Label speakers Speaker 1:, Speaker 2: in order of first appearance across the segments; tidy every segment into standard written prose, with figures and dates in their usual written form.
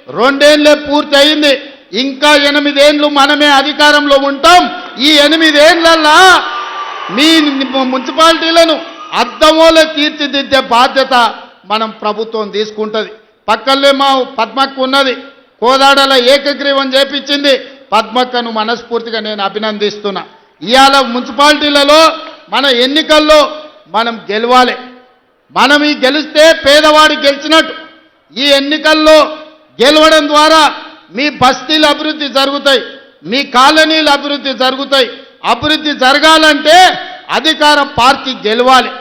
Speaker 1: 2 ఏళ్లే పూర్తి అయింది. ఇంకా 8 ఏళ్ళు మనమే అధికారంలో ఉంటాం. ఈ 8 ఏళ్లల్లా మీ మున్సిపాలిటీలను అద్దమోలే తీర్చిదిద్దే బాధ్యత మనం ప్రభుత్వం తీసుకుంటుంది. పక్కనే మా పద్మక్క ఉన్నది, కోదాడల ఏకగ్రీవం చేపించింది. పద్మక్కను మనస్ఫూర్తిగా నేను అభినందిస్తున్నా. ఇవాళ మున్సిపాలిటీలలో మన ఎన్నికల్లో మనం గెలవాలి. మనం ఈ గెలిస్తే పేదవాడు గెలిచినట్టు. ఈ ఎన్నికల్లో గెలవడం ద్వారా మీ బస్తీలు అభివృద్ధి జరుగుతాయి, మీ కాలనీలు అభివృద్ధి జరుగుతాయి. అభివృద్ధి జరగాలంటే అధికార పార్టీ గెలవాలి.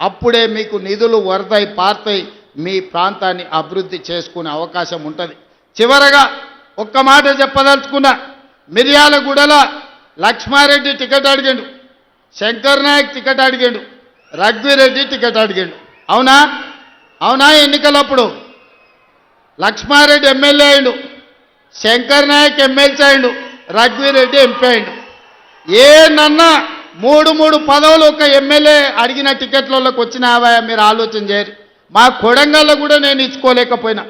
Speaker 1: అప్పుడే మీకు నిధులు వరదై పారుతాయి, మీ ప్రాంతాన్ని అభివృద్ధి చేసుకునే అవకాశం ఉంటుంది. చివరగా ఒక్క మాట చెప్పదలుచుకున్నా. మిర్యాలగూడలో లక్ష్మారెడ్డి టికెట్ అడిగాడు, శంకర్ నాయక్ టికెట్ అడిగాడు, రఘువీరెడ్డి టికెట్ అడిగాడు. అవునా? అవునా? ఎన్నికలప్పుడు లక్ష్మారెడ్డి ఎమ్మెల్యే అయిండు, శంకర్ నాయక్ ఎమ్మెల్సీ అయిండు, రఘువీరెడ్డి ఎంపీ అయిండు. ఏనన్నా 3 పదవులు ఒక ఎమ్మెల్యే అడిగిన టికెట్లలోకి వచ్చినావా? మీరు ఆలోచన చేయరు. మా కొడంగల్లో కూడా నేను ఇచ్చుకోలేకపోయినా.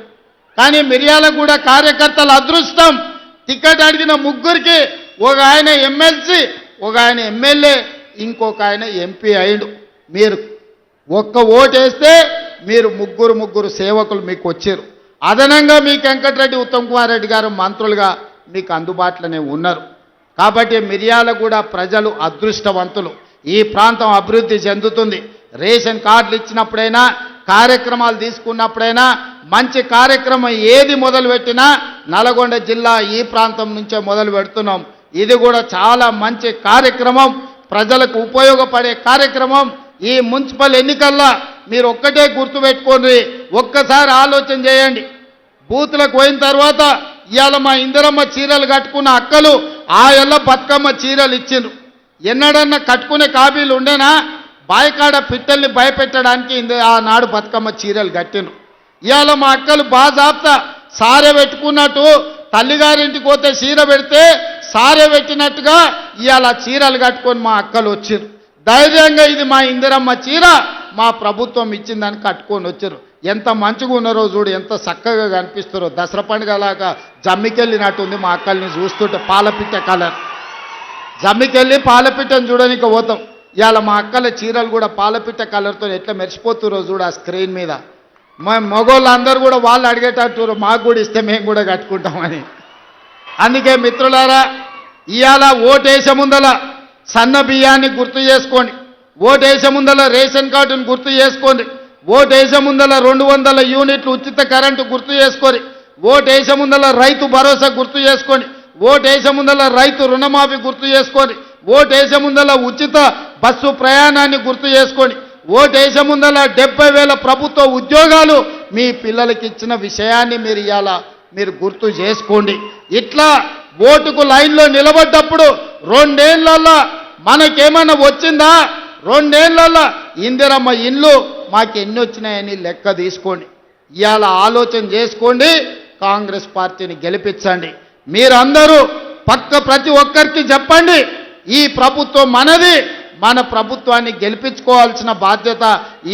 Speaker 1: కానీ మిర్యాలగూడ కార్యకర్తల అదృష్టం, టికెట్ అడిగిన ముగ్గురికి ఒక ఆయన ఎమ్మెల్సీ, ఒక ఆయన ఎమ్మెల్యే, ఇంకొక ఆయన ఎంపీ అయిండు. మీరు ఒక్క ఓటేస్తే మీరు ముగ్గురు సేవకులు మీకు వచ్చారు. అదనంగా మీకు వెంకటరెడ్డి ఉత్తమ్ కుమార్ రెడ్డి గారు మంత్రులుగా మీకు అందుబాటులోనే ఉన్నారు. కాబట్టి మిర్యాలగూడ ప్రజలు అదృష్టవంతులు. ఈ ప్రాంతం అభివృద్ధి చెందుతుంది. రేషన్ కార్డులు ఇచ్చినప్పుడైనా, కార్యక్రమాలు తీసుకున్నప్పుడైనా, మంచి కార్యక్రమం ఏది మొదలుపెట్టినా నల్గొండ జిల్లా ఈ ప్రాంతం నుంచే మొదలు పెడుతున్నాం. ఇది కూడా చాలా మంచి కార్యక్రమం, ప్రజలకు ఉపయోగపడే కార్యక్రమం. ఈ మున్సిపల్ ఎన్నికల్లో మీరు ఒక్కటే గుర్తుపెట్టుకోండి, ఒక్కసారి ఆలోచన చేయండి. బూతులకు పోయిన తర్వాత ఇవాళ మా ఇందిరమ్మ చీరలు కట్టుకున్న అక్కలు ఆ ఎల్ల బతుకమ్మ చీరలు ఇచ్చిండ్రు. ఎన్నడన్నా కట్టుకునే కాబీలు ఉండేనా? బాయికాడ పిట్టల్ని భయపెట్టడానికి ఆనాడు బతుకమ్మ చీరలు కట్టిండ్రు. ఇవాళ మా అక్కలు బాజాప్తా సారె పెట్టుకున్నట్టు, తల్లిగారింటికి పోతే చీర పెడితే సారె పెట్టినట్టుగా ఇవాళ చీరలు కట్టుకొని మా అక్కలు వచ్చిర్రు. ధైర్యంగా ఇది మా ఇందిరమ్మ చీర, మా ప్రభుత్వం ఇచ్చిందని కట్టుకొని వచ్చారు. ఎంత మంచిగా ఉన్నారో చూడు, ఎంత చక్కగా కనిపిస్తారో. దసరా పండుగలాగా జమ్మికెళ్ళినట్టుంది మా అక్కల్ని చూస్తుంటే. పాలపిట్ట కలర్ జమ్మికెళ్ళి పాలపిట్టను చూడడానికి పోతాం. ఇవాళ మా అక్కల చీరలు కూడా పాలపిట్ట కలర్తో ఎట్లా మెరిసిపోతురో చూడు ఆ స్క్రీన్ మీద. మా మగోళ్ళు అందరూ కూడా వాళ్ళు అడిగేటట్టు మాకు కూడా ఇస్తే మేము కూడా కట్టుకుంటామని. అందుకే మిత్రులారా, ఇవాళ ఓటేసే ముందల సన్న బియ్యాన్ని గుర్తు చేసుకోండి, ఓటేసే ముందల రేషన్ కార్డును గుర్తు చేసుకోండి, ఓటేసే ముందల 200 యూనిట్లు ఉచిత కరెంటు గుర్తు చేసుకోండి, ఓటేసే ముందల రైతు భరోసా గుర్తు చేసుకోండి, ఓటేసే ముందల రైతు రుణమాఫీ గుర్తు చేసుకోండి, ఓటేసే ముందల ఉచిత బస్సు ప్రయాణాన్ని గుర్తు చేసుకోండి, ఓటేసే ముందల 70,000 ప్రభుత్వ ఉద్యోగాలు మీ పిల్లలకి ఇచ్చిన విషయాన్ని మీరు ఇవాళ మీరు గుర్తు చేసుకోండి. ఇట్లా ఓటుకు లైన్లో నిలబడ్డప్పుడు 2 ఏళ్లలో మనకేమైనా వచ్చిందా? 2 ఏళ్లలో ఇందిరమ్మ ఇల్లు మాకు ఎన్ని వచ్చినాయని లెక్క తీసుకోండి. ఇవాళ ఆలోచన చేసుకోండి, కాంగ్రెస్ పార్టీని గెలిపించండి. మీరందరూ ప్రతి ఒక్కరికి చెప్పండి, ఈ ప్రభుత్వం మనది, మన ప్రభుత్వాన్ని గెలిపించుకోవాల్సిన బాధ్యత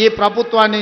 Speaker 1: ఈ ప్రభుత్వాన్ని